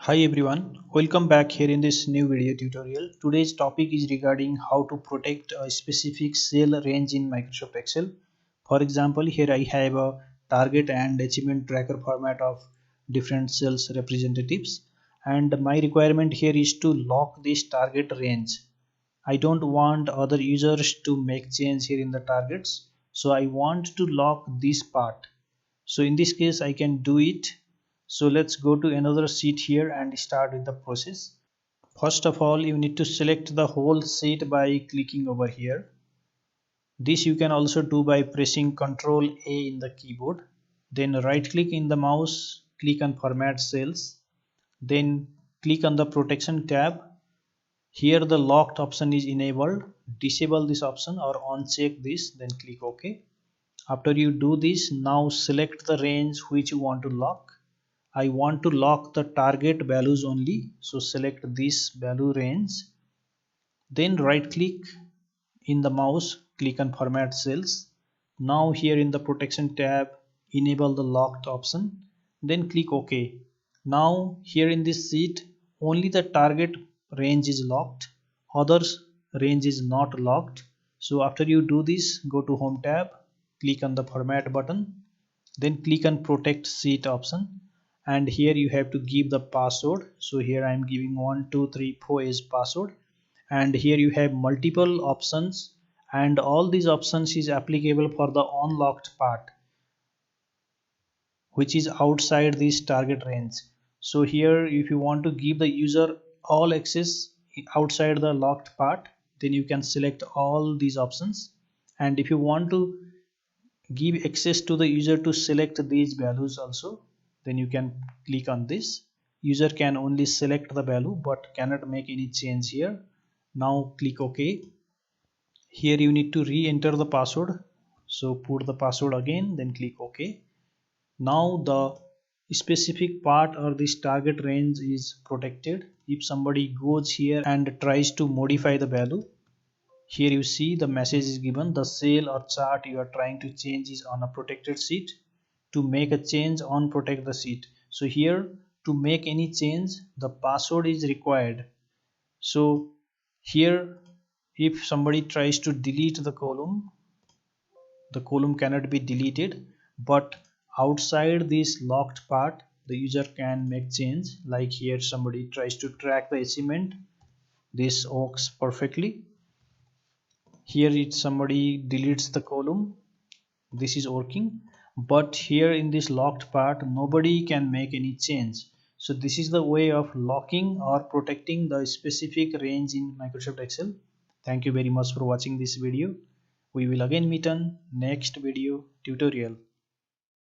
Hi everyone, welcome back here in this new video tutorial. Today's topic is regarding how to protect a specific cell range in Microsoft Excel. For example, here I have a target and achievement tracker format of different cells representatives, and my requirement here is to lock this target range. I don't want other users to make change here in the targets, so I want to lock this part. So in this case I can do it. So let's go to another sheet here and start with the process. First of all, you need to select the whole sheet by clicking over here. This you can also do by pressing Ctrl A in the keyboard. Then right click in the mouse, click on format cells. Then click on the protection tab. Here the locked option is enabled. Disable this option or uncheck this, then click OK. After you do this, now select the range which you want to lock. I want to lock the target values only, so select this value range. Then right click in the mouse, click on format cells. Now here in the protection tab, enable the locked option, then click OK. Now here in this sheet, only the target range is locked, others range is not locked. So after you do this, go to home tab, click on the format button, then click on protect sheet option, and here you have to give the password. So here I am giving 1234 as password, and here you have multiple options, and all these options is applicable for the unlocked part which is outside this target range. So here if you want to give the user all access outside the locked part, then you can select all these options, and if you want to give access to the user to select these values also, then you can click on this. User can only select the value but cannot make any change here. Now click OK. Here you need to re-enter the password, so put the password again, then click OK. Now the specific part or this target range is protected. If somebody goes here and tries to modify the value, here you see the message is given, the cell or chart you are trying to change is on a protected sheet. To make a change, unprotect the sheet. So here to make any change, the password is required. So here if somebody tries to delete the column cannot be deleted, but outside this locked part the user can make change. Like here somebody tries to track the achievement, this works perfectly. Here if somebody deletes the column, this is working, but here in this locked part nobody can make any change. So this is the way of locking or protecting the specific range in Microsoft Excel. Thank you very much for watching this video. We will again meet on next video tutorial.